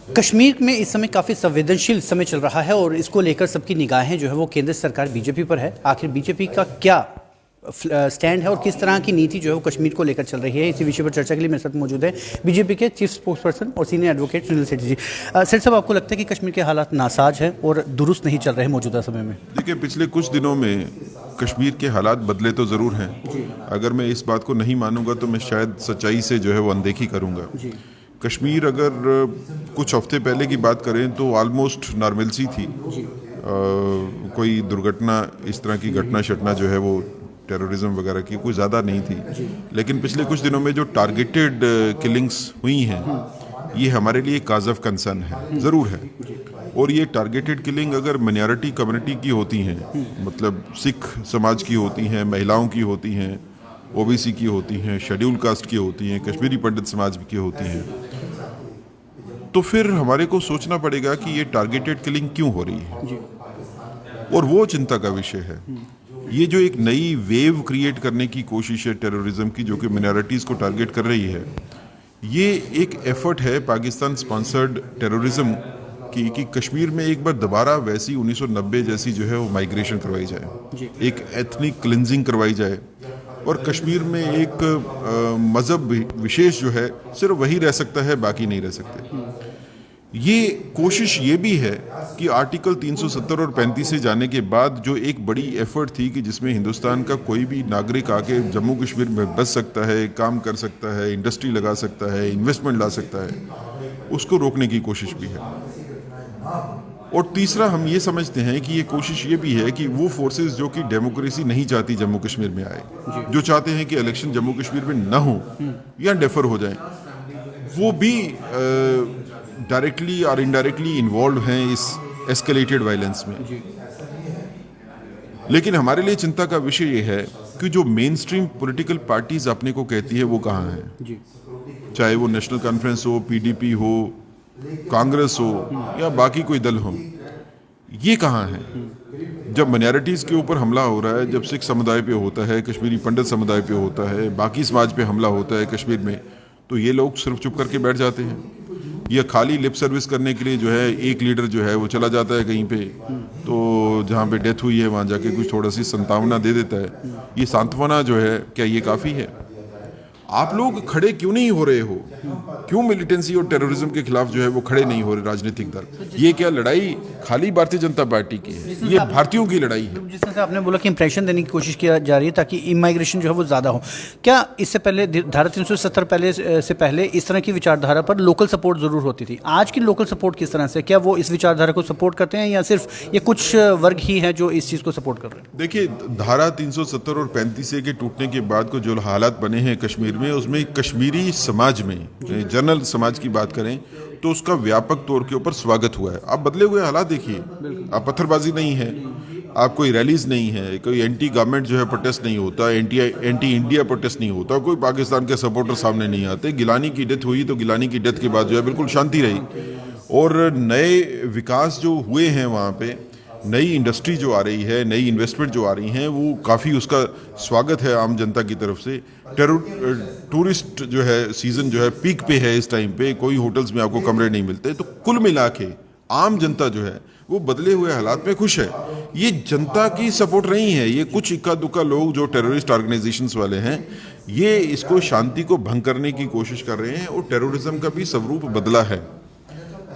कश्मीर में इस समय काफ़ी संवेदनशील समय चल रहा है और इसको लेकर सबकी निगाहें जो है वो केंद्र सरकार बीजेपी पर है। आखिर बीजेपी का क्या स्टैंड है और किस तरह की नीति जो है वो कश्मीर को लेकर चल रही है, इसी विषय पर चर्चा के लिए मेरे साथ मौजूद है बीजेपी के चीफ स्पोक्स पर्सन और सीनियर एडवोकेट सुनील सेठी जी। सेठ साहब, आपको लगता है कि कश्मीर के हालात नासाज हैं और दुरुस्त नहीं चल रहे मौजूदा समय में? देखिए, पिछले कुछ दिनों में कश्मीर के हालात बदले तो ज़रूर हैं। अगर मैं इस बात को नहीं मानूंगा तो मैं शायद सच्चाई से जो है वो अनदेखी करूंगा। कश्मीर अगर कुछ हफ्ते पहले की बात करें तो ऑलमोस्ट नॉर्मलसी थी। कोई दुर्घटना, इस तरह की घटना शटना जो है वो टेररिज्म वगैरह की कोई ज़्यादा नहीं थी। लेकिन पिछले कुछ दिनों में जो टारगेटेड किलिंग्स हुई हैं, ये हमारे लिए काज ऑफ कंसर्न है, ज़रूर है। और ये टारगेटेड किलिंग अगर माइनॉरिटी कम्युनिटी की होती हैं, मतलब सिख समाज की होती हैं, महिलाओं की होती हैं, ओबीसी की होती हैं, शेड्यूल कास्ट की होती हैं, कश्मीरी पंडित समाज की होती हैं, तो फिर हमारे को सोचना पड़ेगा कि ये टारगेटेड किलिंग क्यों हो रही है, और वो चिंता का विषय है। ये जो एक नई वेव क्रिएट करने की कोशिश है टेररिज्म की, जो कि मिनॉरिटीज़ को टारगेट कर रही है, ये एक एफर्ट है पाकिस्तान स्पॉन्सर्ड टेररिज्म की कि कश्मीर में एक बार दोबारा वैसी 1990 जैसी जो है वो माइग्रेशन करवाई जाए, एक एथनिक क्लिनजिंग करवाई जाए, और कश्मीर में एक मज़हब विशेष जो है सिर्फ वही रह सकता है, बाकी नहीं रह सकते। ये कोशिश ये भी है कि आर्टिकल 370 और 35 से जाने के बाद जो एक बड़ी एफर्ट थी कि जिसमें हिंदुस्तान का कोई भी नागरिक आके जम्मू कश्मीर में बस सकता है, काम कर सकता है, इंडस्ट्री लगा सकता है, इन्वेस्टमेंट ला सकता है, उसको रोकने की कोशिश भी है। और तीसरा, हम ये समझते हैं कि ये कोशिश ये भी है कि वो फोर्सेस जो कि डेमोक्रेसी नहीं चाहती जम्मू कश्मीर में आए, जो चाहते हैं कि इलेक्शन जम्मू कश्मीर में ना हो या डेफर हो जाए, वो भी डायरेक्टली और इनडायरेक्टली इन्वॉल्व हैं इस एस्केलेटेड वायलेंस में। लेकिन हमारे लिए चिंता का विषय ये है कि जो मेन स्ट्रीम पॉलिटिकल पार्टीज अपने को कहती है वो कहाँ हैं, चाहे वो नेशनल कॉन्फ्रेंस हो, पीडीपी हो, कांग्रेस हो या बाकी कोई दल हो, ये कहाँ हैं? जब माइनॉरिटीज़ के ऊपर हमला हो रहा है, जब सिख समुदाय पे होता है, कश्मीरी पंडित समुदाय पे होता है, बाकी समाज पे हमला होता है कश्मीर में, तो ये लोग सिर्फ चुप करके बैठ जाते हैं, या खाली लिप सर्विस करने के लिए जो है एक लीडर जो है वो चला जाता है कहीं पे, तो जहाँ पे डेथ हुई है वहाँ जाके कुछ थोड़ा सी सांत्वना दे देता है। ये सांत्वना जो है, क्या ये काफ़ी है? आप लोग खड़े क्यों नहीं हो रहे हो? क्यों मिलिटेंसी और टेररिज्म के खिलाफ जो है वो खड़े नहीं हो रहे राजनीतिक दल? ये क्या लड़ाई खाली भारतीय जनता पार्टी की है? ये भारतीयों की लड़ाई है। जिस तरह से आपने बोला कि इंप्रेशन देने की कोशिश की जा रही है ताकि इमाइग्रेशन जो है वो ज़्यादा हो, क्या इससे पहले धारा 370 से पहले इस तरह की विचारधारा पर लोकल सपोर्ट ज़रूर होती थी? आज की लोकल सपोर्ट किस तरह से, क्या वो इस विचारधारा को सपोर्ट करते हैं या सिर्फ ये कुछ वर्ग ही है जो इस चीज़ को सपोर्ट कर रहे हैं? देखिए, धारा 370 और 35 के टूटने के बाद को जो हालात बने हैं कश्मीर में, उसमें कश्मीरी समाज में, जनरल समाज की बात करें तो उसका व्यापक तौर के ऊपर स्वागत हुआ है। आप बदले हुए हालात देखिए, आप पत्थरबाजी नहीं है, आप कोई रैलीज नहीं है, कोई एंटी गवर्नमेंट जो है प्रोटेस्ट नहीं होता, एंटी इंडिया प्रोटेस्ट नहीं होता, कोई पाकिस्तान के सपोर्टर सामने नहीं आते। गिलानी की डेथ हुई तो गिलानी की डेथ के बाद जो है बिल्कुल शांति रही, और नए विकास जो हुए हैं वहाँ पे, नई इंडस्ट्री जो आ रही है, नई इन्वेस्टमेंट जो आ रही हैं, वो काफ़ी उसका स्वागत है आम जनता की तरफ से। टूरिस्ट जो है सीज़न जो है पीक पे है इस टाइम पे, कोई होटल्स में आपको कमरे नहीं मिलते, तो कुल मिला के आम जनता जो है वो बदले हुए हालात में खुश है। ये जनता की सपोर्ट नहीं है, ये कुछ इक्का दुक्का लोग जो टेररिस्ट ऑर्गेनाइजेशंस वाले हैं, ये इसको शांति को भंग करने की कोशिश कर रहे हैं, और टेररिज्म का भी स्वरूप बदला है।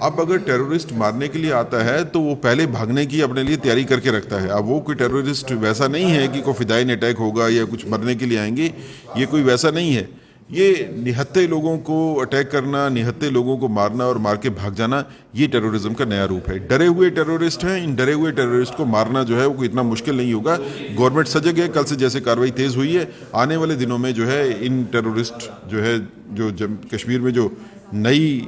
अब अगर टेररिस्ट मारने के लिए आता है तो वो पहले भागने की अपने लिए तैयारी करके रखता है। अब वो कोई टेररिस्ट वैसा नहीं है कि कोई फिदाइन अटैक होगा या कुछ मरने के लिए आएंगे, ये कोई वैसा नहीं है। ये निहत्थे लोगों को अटैक करना, निहत्थे लोगों को मारना और मार के भाग जाना, ये टेररिज्म का नया रूप है। डरे हुए टेररिस्ट हैं, इन डरे हुए टेररिस्ट को मारना जो है वो इतना मुश्किल नहीं होगा। गवर्नमेंट सजग है, कल से जैसे कार्रवाई तेज़ हुई है, आने वाले दिनों में जो है इन टेररिस्ट जो है जो कश्मीर में जो नई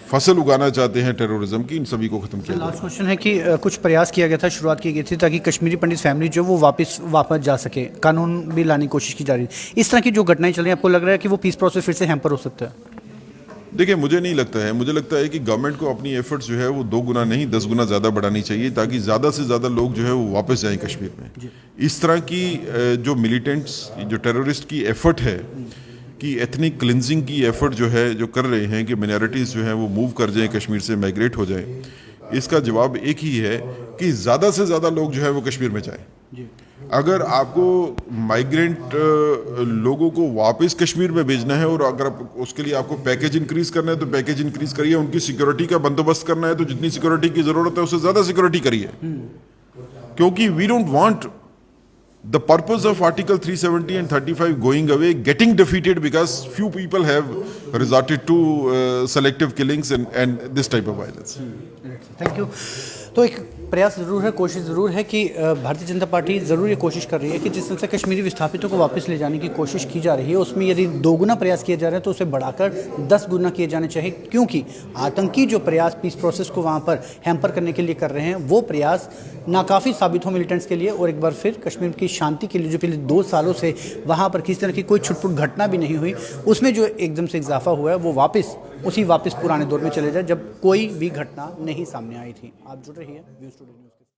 फसल उगाना चाहते हैं टेररिज्म की, इन सभी को खत्म किया। लास्ट क्वेश्चन है कि कुछ प्रयास किया गया था, शुरुआत की गई थी ताकि कश्मीरी पंडित फैमिली जो वो वापस जा सके, कानून भी लाने की कोशिश की जा रही है। इस तरह की जो घटनाएं चल रही हैं, आपको लग रहा है कि वो पीस प्रोसेस फिर से हैम्पर हो सकता है? देखिए, मुझे नहीं लगता है। मुझे लगता है कि गवर्नमेंट को अपनी एफर्ट्स जो है वो 2 गुना नहीं 10 गुना ज़्यादा बढ़ानी चाहिए, ताकि ज़्यादा से ज़्यादा लोग जो है वो वापस जाएं कश्मीर में। इस तरह की जो मिलिटेंट्स, जो टेररिस्ट की एफर्ट है कि एथनिक क्लिनजिंग की एफर्ट जो है जो कर रहे हैं कि मिनॉरिटीज़ जो हैं वो मूव कर जाएं, कश्मीर से माइग्रेट हो जाएं, इसका जवाब एक ही है कि ज़्यादा से ज़्यादा लोग जो है वो कश्मीर में जाएं। अगर आपको माइग्रेंट लोगों को वापस कश्मीर में भेजना है और अगर उसके लिए आपको पैकेज इंक्रीज करना है तो पैकेज इंक्रीज करिए, उनकी सिक्योरिटी का बंदोबस्त करना है तो जितनी सिक्योरिटी की ज़रूरत है उससे ज़्यादा सिक्योरिटी करिए, क्योंकि we don't want the purpose of Article 370 and 35 going away, getting defeated because few people have resorted to selective killings and this type of violence. Thank you. तो एक प्रयास ज़रूर है, कोशिश ज़रूर है कि भारतीय जनता पार्टी ज़रूर ये कोशिश कर रही है कि जिस तरह से कश्मीरी विस्थापितों को वापस ले जाने की कोशिश की जा रही है उसमें यदि 2 गुना प्रयास किए जा रहे हैं तो उसे बढ़ाकर 10 गुना किए जाने चाहिए, क्योंकि आतंकी जो प्रयास पीस प्रोसेस को वहाँ पर हैम्पर करने के लिए कर रहे हैं वो प्रयास नाकाफ़ी साबित हो मिलिटेंट्स के लिए, और एक बार फिर कश्मीर की शांति के लिए जो पिछले 2 सालों से वहाँ पर किसी तरह की कोई छुटपुट घटना भी नहीं हुई उसमें जो एकदम से इजाफा हुआ है वो वापस पुराने दौर में चले जाए जब कोई भी घटना नहीं सामने आई थी। आप जुड़ रही है न्यूज़ टुडे न्यूज़।